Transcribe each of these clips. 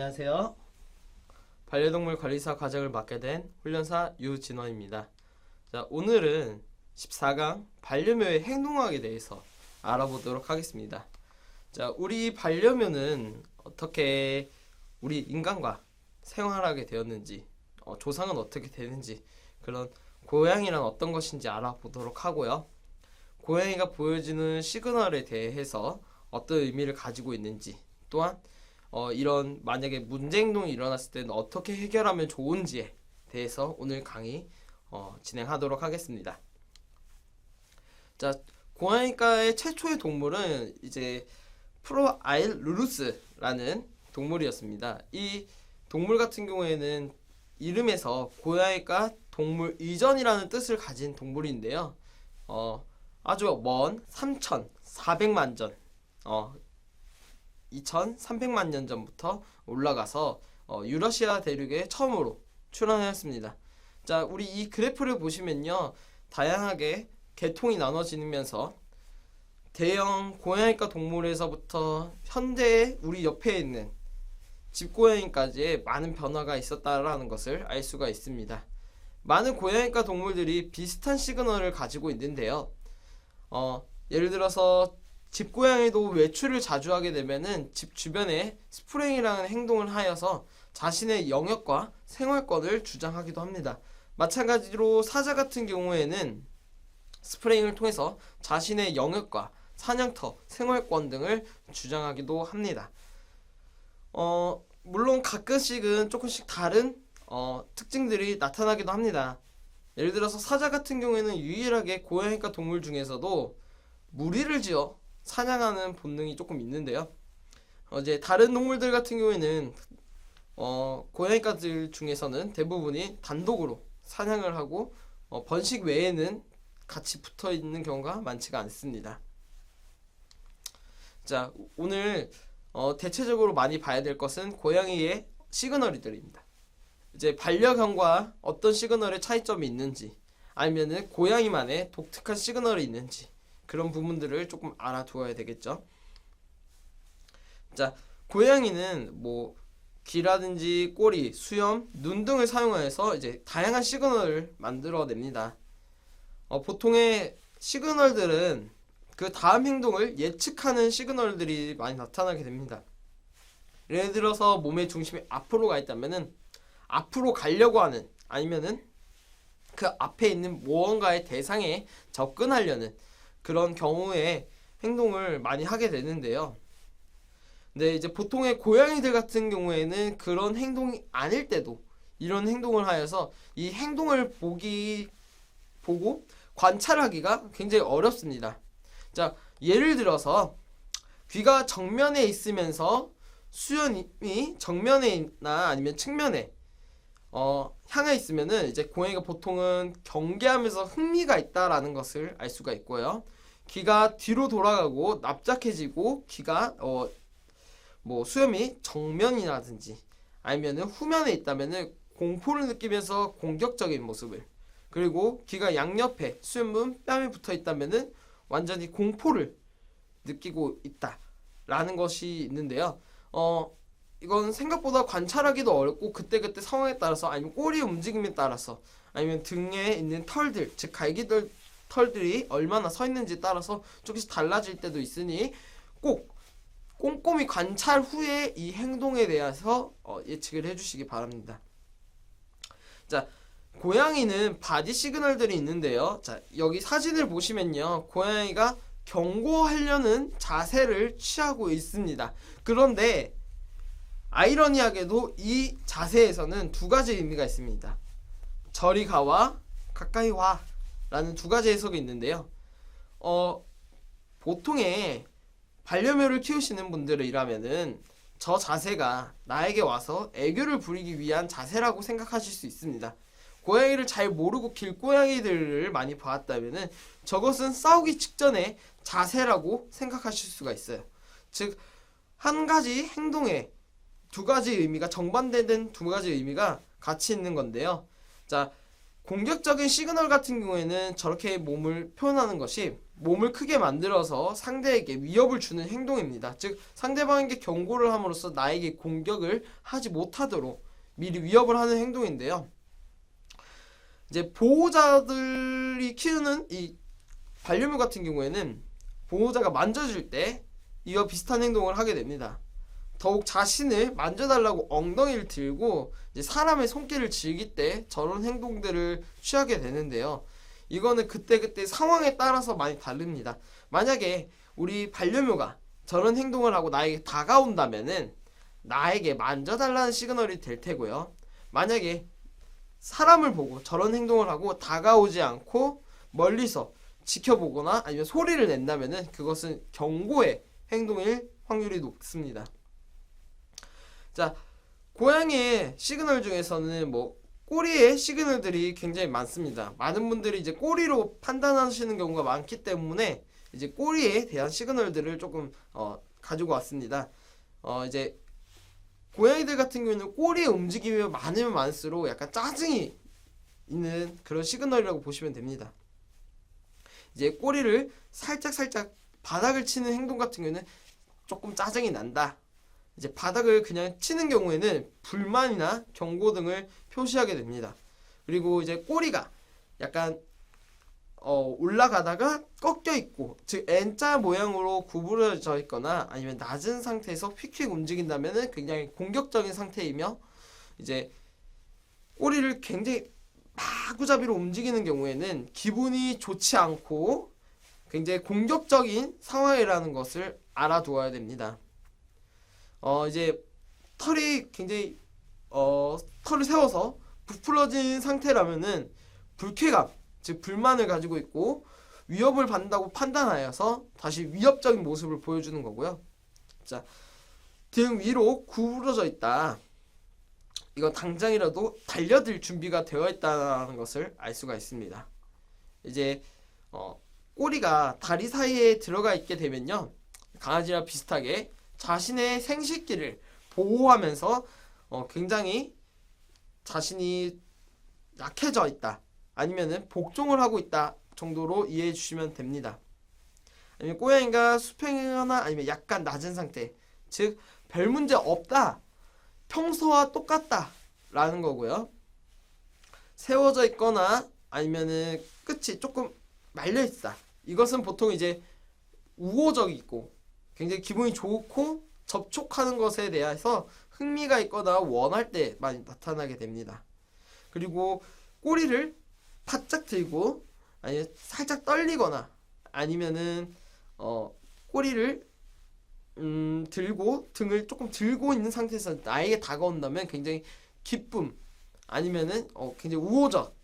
안녕하세요. 반려동물 관리사 과정을 맡게 된 훈련사 유진원입니다. 자, 오늘은 14강 반려묘의 행동학에 대해서 알아보도록 하겠습니다. 자, 우리 반려묘는 어떻게 우리 인간과 생활하게 되었는지, 조상은 어떻게 되는지, 그런 고양이란 어떤 것인지 알아보도록 하고요. 고양이가 보여주는 시그널에 대해서 어떤 의미를 가지고 있는지, 또한 이런 만약에 문제 행동이 일어났을 때는 어떻게 해결하면 좋은지에 대해서 오늘 강의 진행하도록 하겠습니다. 자, 고양이과의 최초의 동물은 이제 프로아일루루스라는 동물이었습니다. 이 동물 같은 경우에는 이름에서 고양이과 동물 이전이라는 뜻을 가진 동물인데요. 아주 먼 3,400만 전, 2,300만 년 전부터 올라가서 유러시아 대륙에 처음으로 출현하였습니다. 자, 우리 이 그래프를 보시면요, 다양하게 계통이 나눠지면서 대형 고양이과 동물에서부터 현대의 우리 옆에 있는 집고양이까지의 많은 변화가 있었다라는 것을 알 수가 있습니다. 많은 고양이과 동물들이 비슷한 시그널을 가지고 있는데요. 예를 들어서 집고양이도 외출을 자주 하게 되면은 집 주변에 스프레이라는 행동을 하여서 자신의 영역과 생활권을 주장하기도 합니다. 마찬가지로 사자 같은 경우에는 스프레이를 통해서 자신의 영역과 사냥터, 생활권 등을 주장하기도 합니다. 물론 가끔씩은 조금씩 다른 특징들이 나타나기도 합니다. 예를 들어서 사자 같은 경우에는 유일하게 고양이과 동물 중에서도 무리를 지어 사냥하는 본능이 조금 있는데요. 이제 다른 동물들 같은 경우에는 고양이과들 중에서는 대부분이 단독으로 사냥을 하고 번식 외에는 같이 붙어 있는 경우가 많지가 않습니다. 자, 오늘 대체적으로 많이 봐야 될 것은 고양이의 시그널들입니다. 이제 반려견과 어떤 시그널의 차이점이 있는지, 아니면은 고양이만의 독특한 시그널이 있는지, 그런 부분들을 조금 알아두어야 되겠죠. 자, 고양이는 뭐 귀라든지 꼬리, 수염, 눈 등을 사용하여서 이제 다양한 시그널을 만들어냅니다. 보통의 시그널들은 그 다음 행동을 예측하는 시그널들이 많이 나타나게 됩니다. 예를 들어서 몸의 중심이 앞으로 가 있다면은 앞으로 가려고 하는, 아니면은 그 앞에 있는 무언가의 대상에 접근하려는 그런 경우에 행동을 많이 하게 되는데요. 근데 이제 보통의 고양이들 같은 경우에는 그런 행동이 아닐 때도 이런 행동을 하여서 이 행동을 보고 관찰하기가 굉장히 어렵습니다. 자, 예를 들어서 귀가 정면에 있으면서 수염이 정면에나 아니면 측면에 향해 있으면은 이제 고양이가 보통은 경계하면서 흥미가 있다라는 것을 알 수가 있고요. 귀가 뒤로 돌아가고 납작해지고 귀가 뭐 수염이 정면이라든지 아니면은 후면에 있다면은 공포를 느끼면서 공격적인 모습을, 그리고 귀가 양옆에 수염은 뺨에 붙어 있다면은 완전히 공포를 느끼고 있다라는 것이 있는데요. 이건 생각보다 관찰하기도 어렵고 그때그때 상황에 따라서, 아니면 꼬리의 움직임에 따라서, 아니면 등에 있는 털들, 즉 갈기들 털들이 얼마나 서 있는지에 따라서 조금씩 달라질 때도 있으니 꼭 꼼꼼히 관찰 후에 이 행동에 대해서 예측을 해주시기 바랍니다. 자, 고양이는 바디 시그널들이 있는데요. 자, 여기 사진을 보시면요, 고양이가 경고하려는 자세를 취하고 있습니다. 그런데 아이러니하게도 이 자세에서는 두 가지 의미가 있습니다. 저리 가와 가까이 와 라는 두 가지 해석이 있는데요. 보통의 반려묘를 키우시는 분들이라면은 저 자세가 나에게 와서 애교를 부리기 위한 자세라고 생각하실 수 있습니다. 고양이를 잘 모르고 길고양이들을 많이 봐왔다면은 저것은 싸우기 직전의 자세라고 생각하실 수가 있어요. 즉, 한 가지 행동에 두 가지 의미가, 정반대된 두 가지 의미가 같이 있는 건데요. 자, 공격적인 시그널 같은 경우에는 저렇게 몸을 표현하는 것이 몸을 크게 만들어서 상대에게 위협을 주는 행동입니다. 즉 상대방에게 경고를 함으로써 나에게 공격을 하지 못하도록 미리 위협을 하는 행동인데요. 이제 보호자들이 키우는 이 반려묘 같은 경우에는 보호자가 만져줄 때 이와 비슷한 행동을 하게 됩니다. 더욱 자신을 만져달라고 엉덩이를 들고 이제 사람의 손길을 즐길 때 저런 행동들을 취하게 되는데요. 이거는 그때그때 상황에 따라서 많이 다릅니다. 만약에 우리 반려묘가 저런 행동을 하고 나에게 다가온다면은 나에게 만져달라는 시그널이 될 테고요. 만약에 사람을 보고 저런 행동을 하고 다가오지 않고 멀리서 지켜보거나 아니면 소리를 낸다면은 그것은 경고의 행동일 확률이 높습니다. 자, 고양이의 시그널 중에서는 꼬리의 시그널들이 굉장히 많습니다. 많은 분들이 이제 꼬리로 판단하시는 경우가 많기 때문에 이제 꼬리에 대한 시그널들을 조금 가지고 왔습니다. 이제 고양이들 같은 경우에는 꼬리의 움직임이 많으면 많을수록 약간 짜증이 있는 그런 시그널이라고 보시면 됩니다. 이제 꼬리를 살짝 바닥을 치는 행동 같은 경우에는 조금 짜증이 난다. 이제 바닥을 그냥 치는 경우에는 불만이나 경고 등을 표시하게 됩니다. 그리고 이제 꼬리가 약간 올라가다가 꺾여 있고, 즉 N자 모양으로 구부러져 있거나 아니면 낮은 상태에서 휙휙 움직인다면은 굉장히 공격적인 상태이며, 이제 꼬리를 굉장히 마구잡이로 움직이는 경우에는 기분이 좋지 않고 굉장히 공격적인 상황이라는 것을 알아두어야 됩니다. 이제 털이 굉장히 털을 세워서 부풀어진 상태라면은 불쾌감, 즉 불만을 가지고 있고 위협을 받는다고 판단하여서 다시 위협적인 모습을 보여주는 거고요. 자, 등 위로 구부러져 있다. 이건 당장이라도 달려들 준비가 되어 있다는 것을 알 수가 있습니다. 이제 꼬리가 다리 사이에 들어가 있게 되면요, 강아지랑 비슷하게 자신의 생식기를 보호하면서 굉장히 자신이 약해져 있다, 아니면은 복종을 하고 있다 정도로 이해해 주시면 됩니다. 아니면 고양이가 수평이거나 아니면 약간 낮은 상태, 즉 별 문제 없다, 평소와 똑같다 라는 거고요. 세워져 있거나 아니면은 끝이 조금 말려 있다, 이것은 보통 이제 우호적이고 굉장히 기분이 좋고 접촉하는 것에 대해서 흥미가 있거나 원할 때 많이 나타나게 됩니다. 그리고 꼬리를 바짝 들고 아니면 살짝 떨리거나 아니면은 꼬리를 들고 등을 조금 들고 있는 상태에서 나에게 다가온다면 굉장히 기쁨, 아니면은 굉장히 우호적,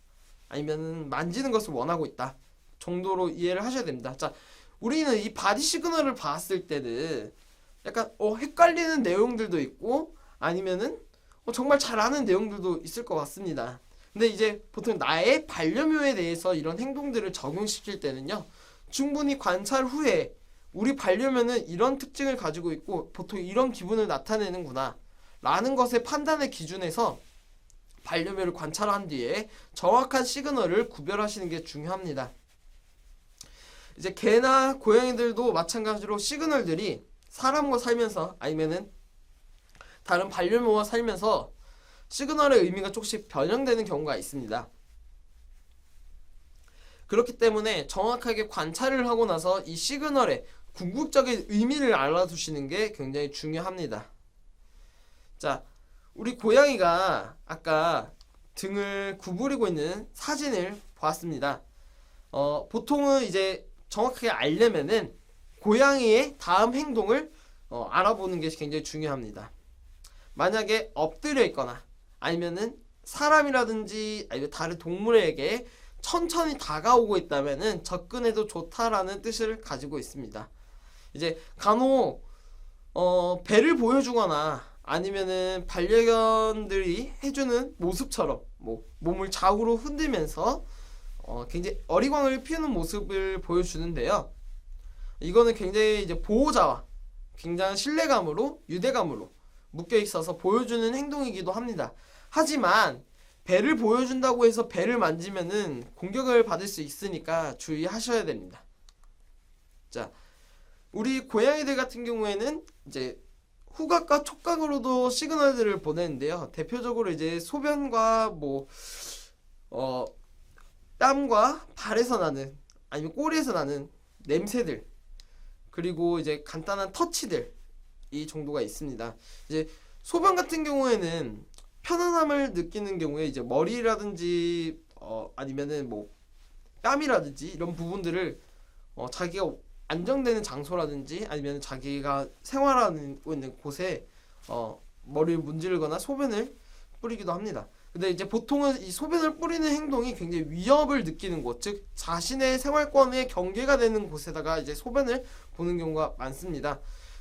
아니면은 만지는 것을 원하고 있다 정도로 이해를 하셔야 됩니다. 자, 우리는 이 바디 시그널을 봤을 때는 약간 헷갈리는 내용들도 있고 아니면은 정말 잘 아는 내용들도 있을 것 같습니다. 근데 이제 보통 나의 반려묘에 대해서 이런 행동들을 적용시킬 때는요, 충분히 관찰 후에 우리 반려묘는 이런 특징을 가지고 있고 보통 이런 기분을 나타내는구나 라는 것의 판단의 기준에서 반려묘를 관찰한 뒤에 정확한 시그널을 구별하시는 게 중요합니다. 이제 개나 고양이들도 마찬가지로 시그널들이 사람과 살면서 아니면은 다른 반려묘와 살면서 시그널의 의미가 조금씩 변형되는 경우가 있습니다. 그렇기 때문에 정확하게 관찰을 하고 나서 이 시그널의 궁극적인 의미를 알아두시는 게 굉장히 중요합니다. 자, 우리 고양이가 아까 등을 구부리고 있는 사진을 보았습니다. 보통은 이제 정확하게 알려면은 고양이의 다음 행동을 알아보는 게 굉장히 중요합니다. 만약에 엎드려 있거나 아니면은 사람이라든지 아니면 다른 동물에게 천천히 다가오고 있다면은 접근해도 좋다라는 뜻을 가지고 있습니다. 이제 간혹 배를 보여주거나 아니면은 반려견들이 해주는 모습처럼 몸을 좌우로 흔들면서 굉장히 어리광을 피우는 모습을 보여주는데요. 이거는 굉장히 이제 보호자와 굉장한 신뢰감으로, 유대감으로 묶여 있어서 보여주는 행동이기도 합니다. 하지만 배를 보여준다고 해서 배를 만지면은 공격을 받을 수 있으니까 주의하셔야 됩니다. 자, 우리 고양이들 같은 경우에는 이제 후각과 촉각으로도 시그널들을 보내는데요. 대표적으로 이제 소변과 땀과 발에서 나는 아니면 꼬리에서 나는 냄새들, 그리고 이제 간단한 터치들, 이 정도가 있습니다. 이제 소변 같은 경우에는 편안함을 느끼는 경우에 이제 머리라든지 아니면은 뺨이라든지 이런 부분들을 자기가 안정되는 장소라든지 아니면 자기가 생활하고 있는 곳에 머리를 문지르거나 소변을 뿌리기도 합니다. 근데 이제 보통은 이 소변을 뿌리는 행동이 굉장히 위협을 느끼는 곳, 즉 자신의 생활권의 경계가 되는 곳에다가 이제 소변을 보는 경우가 많습니다.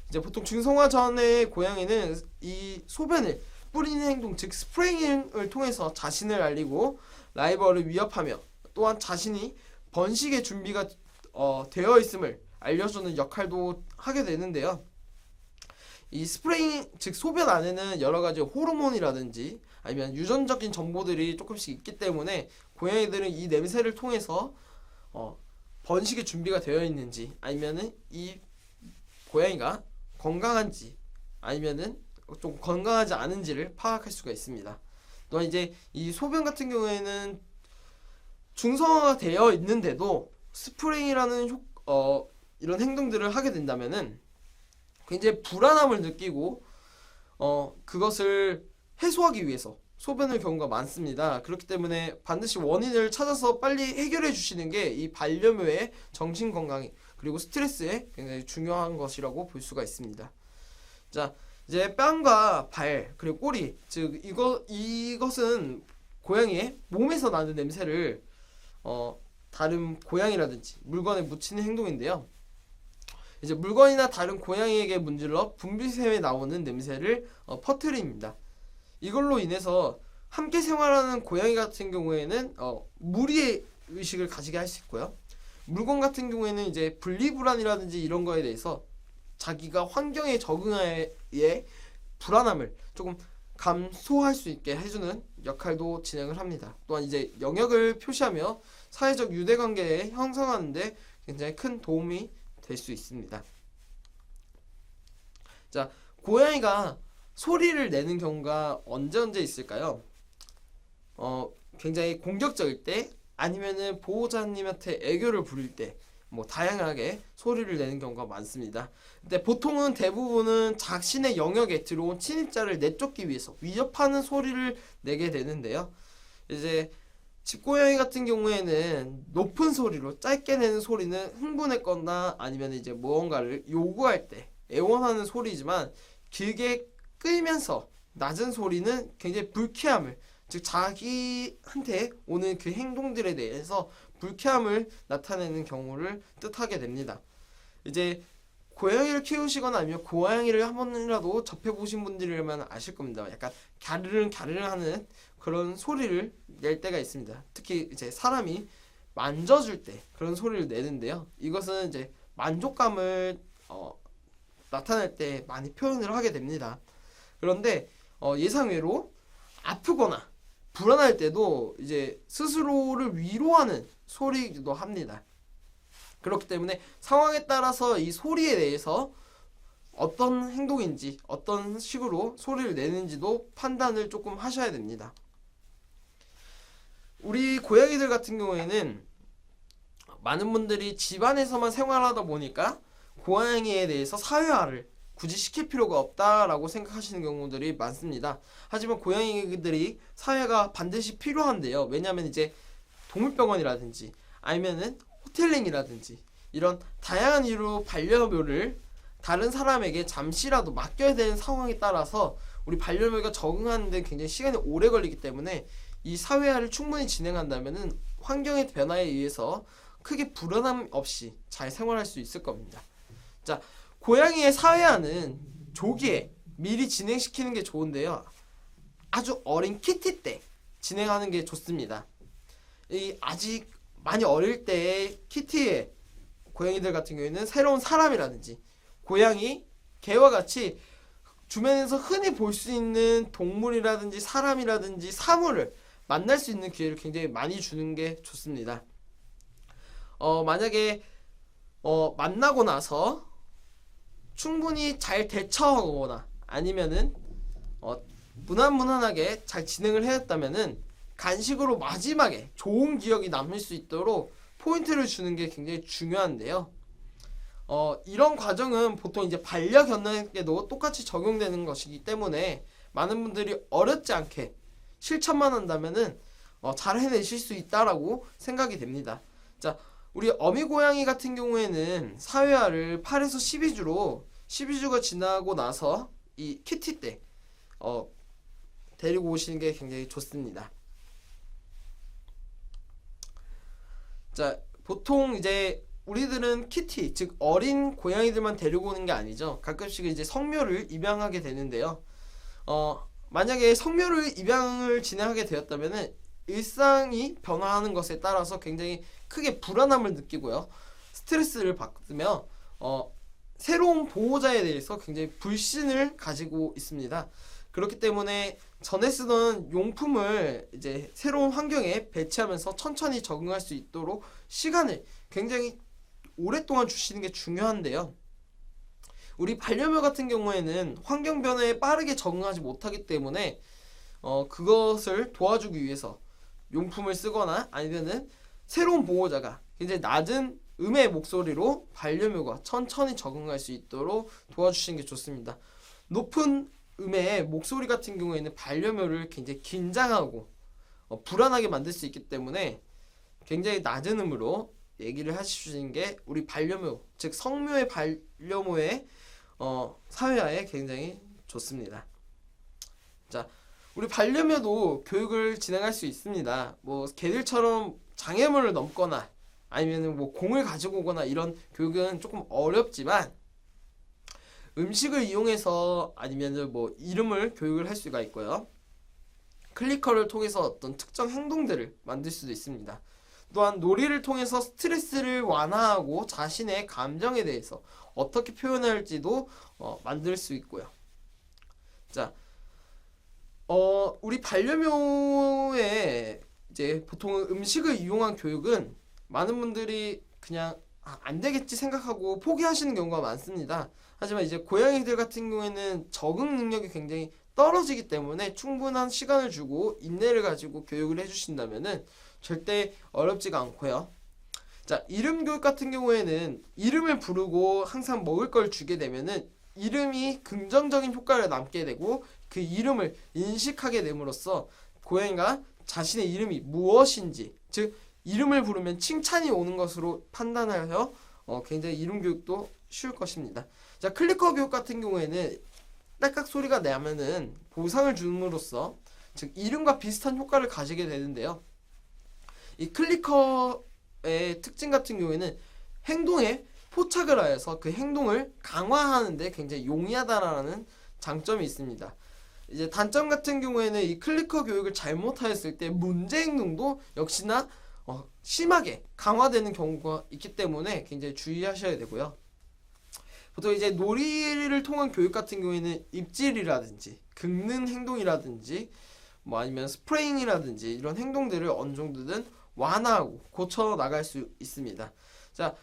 이제 보통 중성화 전의 고양이는 이 소변을 뿌리는 행동, 즉 스프레잉을 통해서 자신을 알리고 라이벌을 위협하며 또한 자신이 번식의 준비가 되어 있음을 알려주는 역할도 하게 되는데요. 이 스프레잉, 즉 소변 안에는 여러 가지 호르몬이라든지 아니면 유전적인 정보들이 조금씩 있기 때문에 고양이들은 이 냄새를 통해서 번식의 준비가 되어 있는지 아니면은 이 고양이가 건강한지 아니면은 좀 건강하지 않은지를 파악할 수가 있습니다. 또한 이제 이 소변 같은 경우에는 중성화가 되어 있는데도 스프레잉이라는 이런 행동들을 하게 된다면은 굉장히 불안함을 느끼고 그것을 해소하기 위해서 소변을 경우가 많습니다. 그렇기 때문에 반드시 원인을 찾아서 빨리 해결해 주시는 게 이 반려묘의 정신 건강 그리고 스트레스에 굉장히 중요한 것이라고 볼 수가 있습니다. 자, 이제 뺨과 발 그리고 꼬리, 즉 이것은 고양이의 몸에서 나는 냄새를 다른 고양이라든지 물건에 묻히는 행동인데요. 이제 물건이나 다른 고양이에게 문질러 분비샘에 나오는 냄새를 퍼뜨립니다. 이걸로 인해서 함께 생활하는 고양이 같은 경우에는 무리의 의식을 가지게 할 수 있고요. 물건 같은 경우에는 이제 분리불안이라든지 이런 거에 대해서 자기가 환경에 적응에 불안함을 조금 감소할 수 있게 해주는 역할도 진행을 합니다. 또한 이제 영역을 표시하며 사회적 유대관계에 형성하는데 굉장히 큰 도움이 될 수 있습니다. 자, 고양이가 소리를 내는 경우가 언제 있을까요? 굉장히 공격적일 때 아니면은 보호자님한테 애교를 부릴 때 다양하게 소리를 내는 경우가 많습니다. 근데 보통은 대부분은 자신의 영역에 들어온 침입자를 내쫓기 위해서 위협하는 소리를 내게 되는데요. 이제 집고양이 같은 경우에는 높은 소리로 짧게 내는 소리는 흥분했거나 아니면 이제 무언가를 요구할 때 애원하는 소리지만 길게 끌면서 낮은 소리는 굉장히 불쾌함을, 즉 자기한테 오는 그 행동들에 대해서 불쾌함을 나타내는 경우를 뜻하게 됩니다. 이제 고양이를 키우시거나 아니면 고양이를 한 번이라도 접해보신 분들이라면 아실 겁니다. 약간 갸르릉 하는 그런 소리를 낼 때가 있습니다. 특히 이제 사람이 만져줄 때 그런 소리를 내는데요. 이것은 이제 만족감을 나타낼 때 많이 표현을 하게 됩니다. 그런데 예상외로 아프거나 불안할 때도 이제 스스로를 위로하는 소리이기도 합니다. 그렇기 때문에 상황에 따라서 이 소리에 대해서 어떤 행동인지 어떤 식으로 소리를 내는지도 판단을 조금 하셔야 됩니다. 우리 고양이들 같은 경우에는 많은 분들이 집안에서만 생활하다 보니까 고양이에 대해서 사회화를 굳이 시킬 필요가 없다라고 생각하시는 경우들이 많습니다. 하지만 고양이들이 사회가 반드시 필요한데요. 왜냐하면 이제 동물병원이라든지 아니면은 호텔링이라든지 이런 다양한 이유로 반려묘를 다른 사람에게 잠시라도 맡겨야 되는 상황에 따라서 우리 반려묘가 적응하는 데 굉장히 시간이 오래 걸리기 때문에 이 사회화를 충분히 진행한다면은 환경의 변화에 의해서 크게 불안함 없이 잘 생활할 수 있을 겁니다. 자, 고양이의 사회화는 조기에 미리 진행시키는 게 좋은데요. 아주 어린 키티 때 진행하는 게 좋습니다. 이 아직 많이 어릴 때 키티의 고양이들 같은 경우에는 새로운 사람이라든지 고양이, 개와 같이 주변에서 흔히 볼 수 있는 동물이라든지 사람이라든지 사물을 만날 수 있는 기회를 굉장히 많이 주는 게 좋습니다. 만약에 만나고 나서 충분히 잘 대처하거나 아니면은 무난무난하게 잘 진행을 해왔다면은 간식으로 마지막에 좋은 기억이 남을 수 있도록 포인트를 주는 게 굉장히 중요한데요. 이런 과정은 보통 이제 반려견에게도 똑같이 적용되는 것이기 때문에 많은 분들이 어렵지 않게 실천만 한다면은 잘 해내실 수 있다라고 생각이 됩니다. 자, 우리 어미 고양이 같은 경우에는 사회화를 8에서 12주로 12주가 지나고 나서 이 키티 때 데리고 오시는 게 굉장히 좋습니다. 자, 보통 이제 우리들은 키티, 즉 어린 고양이들만 데리고 오는 게 아니죠. 가끔씩 이제 성묘를 입양하게 되는데요. 만약에 성묘를 입양을 진행하게 되었다면은 일상이 변화하는 것에 따라서 굉장히 크게 불안함을 느끼고요. 스트레스를 받으며 새로운 보호자에 대해서 굉장히 불신을 가지고 있습니다. 그렇기 때문에 전에 쓰던 용품을 이제 새로운 환경에 배치하면서 천천히 적응할 수 있도록 시간을 굉장히 오랫동안 주시는 게 중요한데요. 우리 반려묘 같은 경우에는 환경 변화에 빠르게 적응하지 못하기 때문에 그것을 도와주기 위해서 용품을 쓰거나 아니면은 새로운 보호자가 굉장히 낮은 음의 목소리로 반려묘가 천천히 적응할 수 있도록 도와주시는 게 좋습니다. 높은 음의 목소리 같은 경우에는 반려묘를 굉장히 긴장하고 불안하게 만들 수 있기 때문에 굉장히 낮은 음으로 얘기를 하시는 게 우리 반려묘, 즉 성묘의 반려묘의 사회화에 굉장히 좋습니다. 자, 우리 반려묘도 교육을 진행할 수 있습니다. 뭐 개들처럼 장애물을 넘거나 아니면은 뭐 공을 가지고 오거나 이런 교육은 조금 어렵지만 음식을 이용해서 아니면은 뭐 이름을 교육을 할 수가 있고요. 클리커를 통해서 어떤 특정 행동들을 만들 수도 있습니다. 또한 놀이를 통해서 스트레스를 완화하고 자신의 감정에 대해서 어떻게 표현할지도 만들 수 있고요. 자, 우리 반려묘의 이제 보통 음식을 이용한 교육은 많은 분들이 그냥 안 되겠지 생각하고 포기하시는 경우가 많습니다. 하지만 이제 고양이들 같은 경우에는 적응 능력이 굉장히 떨어지기 때문에 충분한 시간을 주고 인내를 가지고 교육을 해주신다면은 절대 어렵지가 않고요. 자, 이름 교육 같은 경우에는 이름을 부르고 항상 먹을 걸 주게 되면은 이름이 긍정적인 효과를 남게 되고 그 이름을 인식하게 됨으로써 고양이가 자신의 이름이 무엇인지, 즉 이름을 부르면 칭찬이 오는 것으로 판단하여 굉장히 이름 교육도 쉬울 것입니다. 자, 클리커 교육 같은 경우에는 딸깍 소리가 나면은 보상을 줌으로써 즉 이름과 비슷한 효과를 가지게 되는데요. 이 클리커의 특징 같은 경우에는 행동에 포착을 하여서 그 행동을 강화하는데 굉장히 용이하다라는 장점이 있습니다. 이제 단점 같은 경우에는 이 클리커 교육을 잘못하였을 때 문제 행동도 역시나 심하게 강화되는 경우가 있기 때문에 굉장히 주의하셔야 되고요. 보통 이제 놀이를 통한 교육 같은 경우에는 입질이라든지 긁는 행동이라든지 뭐 아니면 스프레잉이라든지 이런 행동들을 어느 정도든 완화하고 고쳐 나갈 수 있습니다. 자,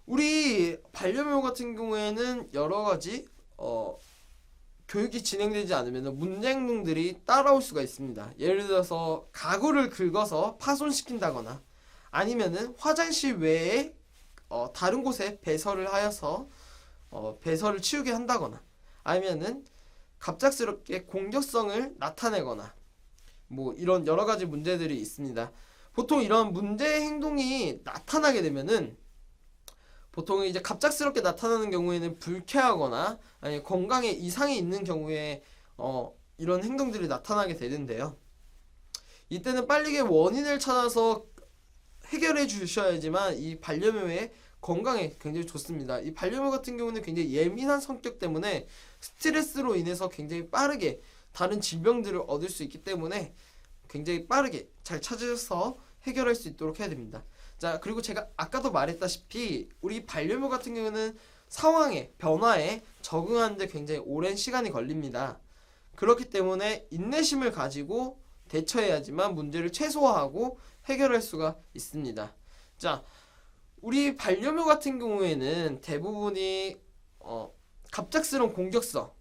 우리 반려묘 같은 경우에는 여러 가지 교육이 진행되지 않으면 문제 행동들이 따라올 수가 있습니다. 예를 들어서 가구를 긁어서 파손시킨다거나 아니면은 화장실 외에 다른 곳에 배설을 하여서 배설을 치우게 한다거나 아니면은 갑작스럽게 공격성을 나타내거나 뭐 이런 여러 가지 문제들이 있습니다. 보통 이런 문제 행동이 나타나게 되면은 보통 이제 갑작스럽게 나타나는 경우에는 불쾌하거나 아니 건강에 이상이 있는 경우에 이런 행동들이 나타나게 되는데요. 이때는 빨리 원인을 찾아서 해결해 주셔야지만 이 반려묘의 건강에 굉장히 좋습니다. 이 반려묘 같은 경우는 굉장히 예민한 성격 때문에 스트레스로 인해서 굉장히 빠르게 다른 질병들을 얻을 수 있기 때문에 굉장히 빠르게 잘 찾아서 해결할 수 있도록 해야 됩니다. 자, 그리고 제가 아까도 말했다시피 우리 반려묘 같은 경우는 상황에 변화에 적응하는데 굉장히 오랜 시간이 걸립니다. 그렇기 때문에 인내심을 가지고 대처해야지만 문제를 최소화하고 해결할 수가 있습니다. 자, 우리 반려묘 같은 경우에는 대부분이 갑작스러운 공격성,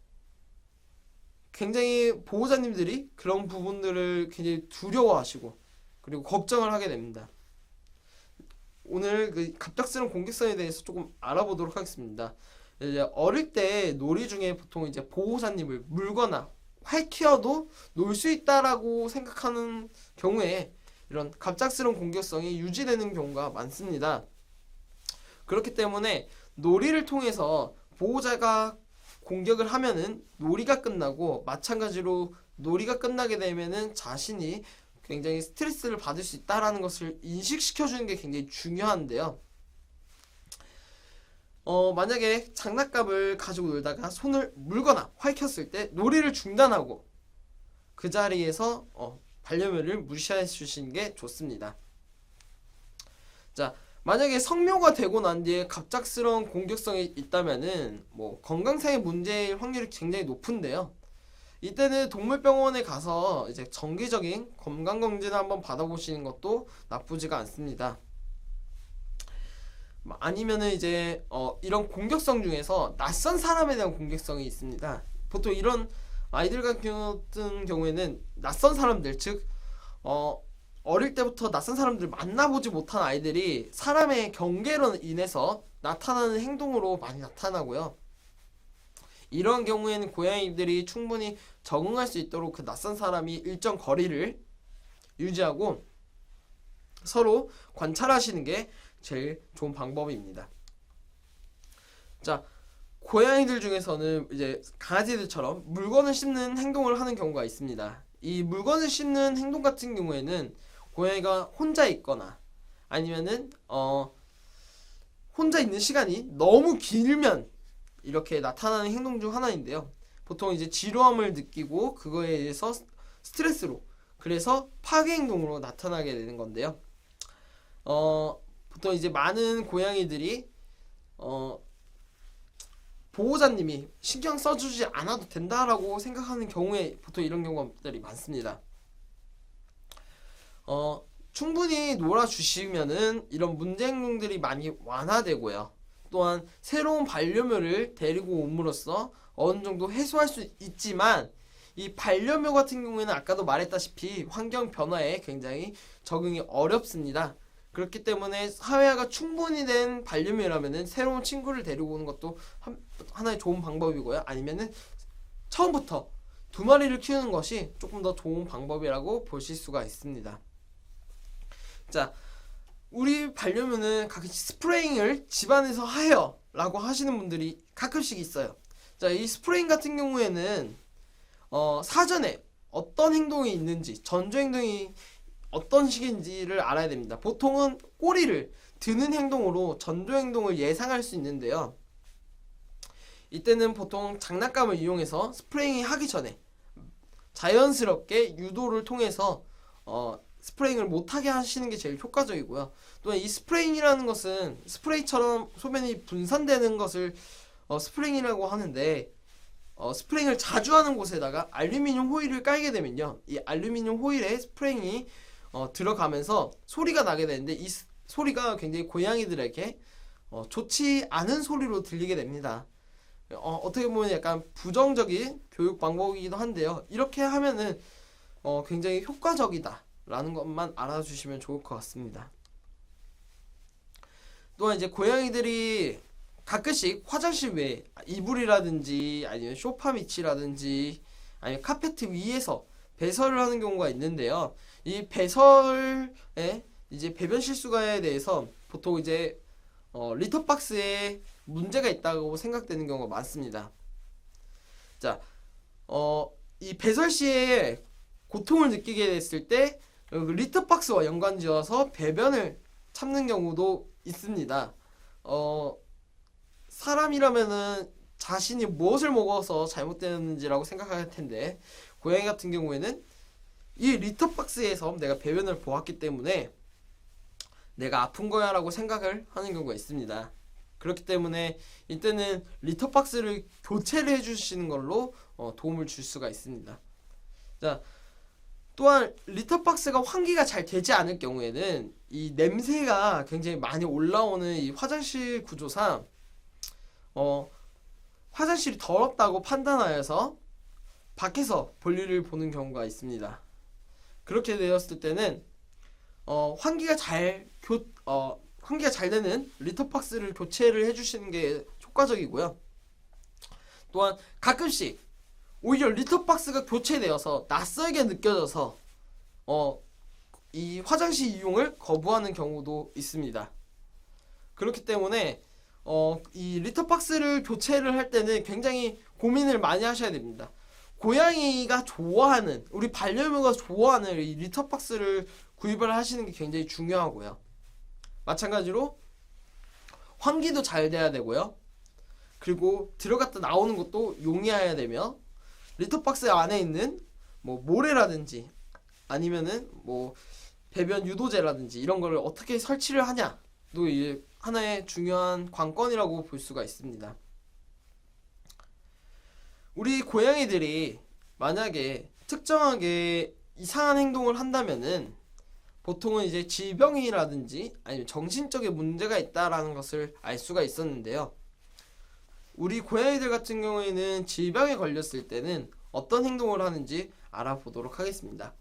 굉장히 보호자님들이 그런 부분들을 굉장히 두려워하시고 그리고 걱정을 하게 됩니다. 오늘 그 갑작스러운 공격성에 대해서 조금 알아보도록 하겠습니다. 이제 어릴 때 놀이 중에 보통 이제 보호자님을 물거나 활키워도 놀 수 있다라고 생각하는 경우에 이런 갑작스러운 공격성이 유지되는 경우가 많습니다. 그렇기 때문에 놀이를 통해서 보호자가 공격을 하면은 놀이가 끝나고, 마찬가지로 놀이가 끝나게 되면은 자신이 굉장히 스트레스를 받을 수 있다라는 것을 인식시켜주는 게 굉장히 중요한데요. 만약에 장난감을 가지고 놀다가 손을 물거나 활켰을 때 놀이를 중단하고 그 자리에서 반려묘를 무시해 주시는 게 좋습니다. 자, 만약에 성묘가 되고 난 뒤에 갑작스러운 공격성이 있다면은 건강상의 문제일 확률이 굉장히 높은데요. 이때는 동물병원에 가서 이제 정기적인 건강검진을 한번 받아보시는 것도 나쁘지가 않습니다. 아니면은 이제 이런 공격성 중에서 낯선 사람에 대한 공격성이 있습니다. 보통 이런 아이들 같은 경우에는 낯선 사람들, 즉 어릴 때부터 낯선 사람들을 만나보지 못한 아이들이 사람의 경계로 인해서 나타나는 행동으로 많이 나타나고요. 이런 경우에는 고양이들이 충분히 적응할 수 있도록 그 낯선 사람이 일정 거리를 유지하고 서로 관찰하시는 게 제일 좋은 방법입니다. 자, 고양이들 중에서는 이제 강아지들처럼 물건을 씹는 행동을 하는 경우가 있습니다. 이 물건을 씹는 행동 같은 경우에는 고양이가 혼자 있거나 아니면은 혼자 있는 시간이 너무 길면 이렇게 나타나는 행동 중 하나인데요. 보통 이제 지루함을 느끼고 그거에 의해서 스트레스로, 그래서 파괴 행동으로 나타나게 되는 건데요. 보통 이제 많은 고양이들이 보호자님이 신경 써주지 않아도 된다라고 생각하는 경우에 보통 이런 경우들이 많습니다. 충분히 놀아주시면은 이런 문제 행동들이 많이 완화되고요. 또한 새로운 반려묘를 데리고 옴으로써 어느 정도 해소할 수 있지만, 이 반려묘 같은 경우에는 아까도 말했다시피 환경 변화에 굉장히 적응이 어렵습니다. 그렇기 때문에 사회화가 충분히 된 반려묘라면은 새로운 친구를 데리고 오는 것도 하나의 좋은 방법이고요. 아니면은 처음부터 두 마리를 키우는 것이 조금 더 좋은 방법이라고 보실 수가 있습니다. 자, 우리 반려묘는 가끔씩 스프레잉을 집안에서 하여 라고 하시는 분들이 가끔씩 있어요. 자, 이 스프레잉 같은 경우에는 사전에 어떤 행동이 있는지, 전조 행동이 어떤 식인지를 알아야 됩니다. 보통은 꼬리를 드는 행동으로 전조 행동을 예상할 수 있는데요. 이때는 보통 장난감을 이용해서 스프레잉이 하기 전에 자연스럽게 유도를 통해서 스프레잉을 못하게 하시는 게 제일 효과적이고요. 또한 이 스프레잉이라는 것은 스프레이처럼 소변이 분산되는 것을 스프레잉이라고 하는데, 스프레잉을 자주 하는 곳에다가 알루미늄 호일을 깔게 되면요, 이 알루미늄 호일에 스프레잉이 들어가면서 소리가 나게 되는데, 이 소리가 굉장히 고양이들에게 좋지 않은 소리로 들리게 됩니다. 어떻게 보면 약간 부정적인 교육 방법이기도 한데요. 이렇게 하면은 굉장히 효과적이다 라는 것만 알아주시면 좋을 것 같습니다. 또한 이제 고양이들이 가끔씩 화장실 외에 이불이라든지 아니면 소파 밑이라든지 아니면 카페트 위에서 배설을 하는 경우가 있는데요. 이 배설에 이제 배변 실수가에 대해서 보통 이제 리터박스에 문제가 있다고 생각되는 경우가 많습니다. 자, 이 배설 시에 고통을 느끼게 됐을 때 리터박스와 연관지어서 배변을 참는 경우도 있습니다. 사람이라면은 자신이 무엇을 먹어서 잘못되는지라고 생각할 텐데, 고양이 같은 경우에는 이 리터박스에서 내가 배변을 보았기 때문에 내가 아픈 거야 라고 생각을 하는 경우가 있습니다. 그렇기 때문에 이때는 또한 리터박스가 환기가 잘 되지 않을 경우에는 이 냄새가 굉장히 많이 올라오는 이 화장실 구조상 화장실이 더럽다고 판단하여서 밖에서 볼일을 보는 경우가 있습니다. 그렇게 되었을 때는 환기가 잘 되는 리터박스를 교체를 해주시는 게 효과적이고요. 또한 가끔씩 오히려 리터박스가 교체되어서 낯설게 느껴져서 이 화장실 이용을 거부하는 경우도 있습니다. 그렇기 때문에 이 리터박스를 교체를 할 때는 굉장히 고민을 많이 하셔야 됩니다. 고양이가 좋아하는, 우리 반려묘가 좋아하는 이 리터박스를 구입을 하시는 게 굉장히 중요하고요. 마찬가지로 환기도 잘 돼야 되고요. 그리고 들어갔다 나오는 것도 용이해야 되며, 리터박스 안에 있는 뭐 모래라든지 아니면은 뭐 배변 유도제라든지 이런 거를 어떻게 설치를 하냐도 이제 하나의 중요한 관건이라고 볼 수가 있습니다. 우리 고양이들이 만약에 특정하게 이상한 행동을 한다면은 보통은 이제 질병이라든지 아니면 정신적인 문제가 있다라는 것을 알 수가 있었는데요. 우리 고양이들 같은 경우에는 질병에 걸렸을 때는 어떤 행동을 하는지 알아보도록 하겠습니다.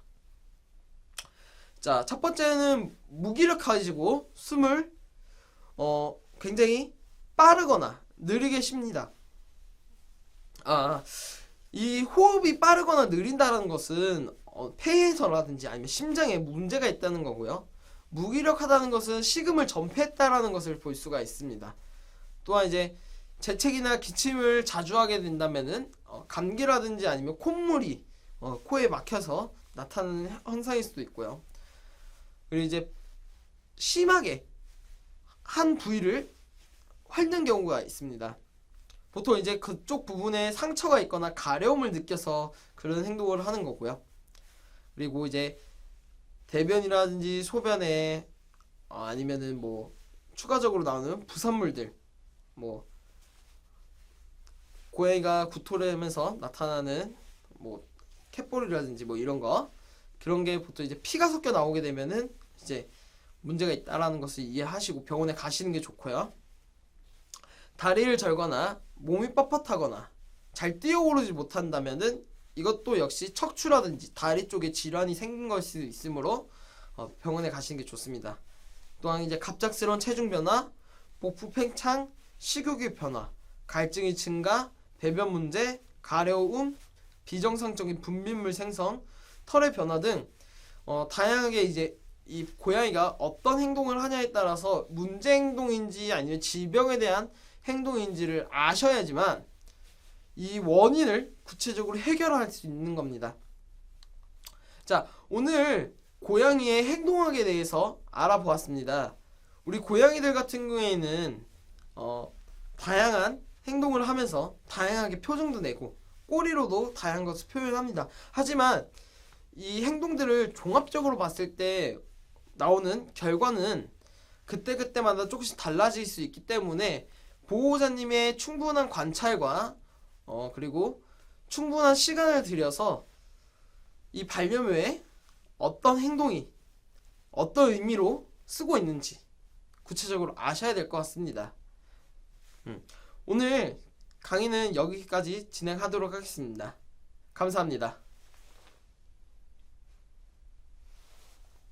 자, 첫 번째는 무기력해지고 숨을 굉장히 빠르거나 느리게 쉽니다. 이 호흡이 빠르거나 느린다는 것은 폐에서라든지 아니면 심장에 문제가 있다는 거고요. 무기력하다는 것은 식음을 전폐했다라는 것을 볼 수가 있습니다. 또한 이제 재채기나 기침을 자주 하게 된다면은 감기라든지 아니면 콧물이 코에 막혀서 나타나는 현상일 수도 있고요. 그리고 이제 심하게 한 부위를 핥는 경우가 있습니다. 보통 이제 그쪽 부분에 상처가 있거나 가려움을 느껴서 그런 행동을 하는 거고요. 그리고 이제 대변이라든지 소변에 아니면은 뭐 추가적으로 나오는 부산물들, 뭐 고양이가 구토를 하면서 나타나는 뭐 캣볼이라든지 뭐 이런 거, 그런 게 보통 이제 피가 섞여 나오게 되면은 이제 문제가 있다라는 것을 이해하시고 병원에 가시는 게 좋고요. 다리를 절거나 몸이 뻣뻣하거나 잘 뛰어오르지 못한다면은 이것도 역시 척추라든지 다리 쪽에 질환이 생긴 것일 수 있으므로 병원에 가시는 게 좋습니다. 또한 이제 갑작스러운 체중 변화, 복부 팽창, 식욕의 변화, 갈증이 증가, 배변 문제, 가려움, 비정상적인 분비물 생성, 털의 변화 등 다양하게 이제 이 고양이가 어떤 행동을 하냐에 따라서 문제 행동인지 아니면 질병에 대한 행동인지를 아셔야지만 이 원인을 구체적으로 해결할 수 있는 겁니다. 자, 오늘 고양이의 행동학에 대해서 알아보았습니다. 우리 고양이들 같은 경우에는 다양한 행동을 하면서 다양하게 표정도 내고 꼬리로도 다양한 것을 표현합니다. 하지만 이 행동들을 종합적으로 봤을 때 나오는 결과는 그때그때마다 조금씩 달라질 수 있기 때문에 보호자님의 충분한 관찰과 그리고 충분한 시간을 들여서 이 반려묘에 어떤 행동이 어떤 의미로 쓰고 있는지 구체적으로 아셔야 될 것 같습니다. 오늘 강의는 여기까지 진행하도록 하겠습니다. 감사합니다.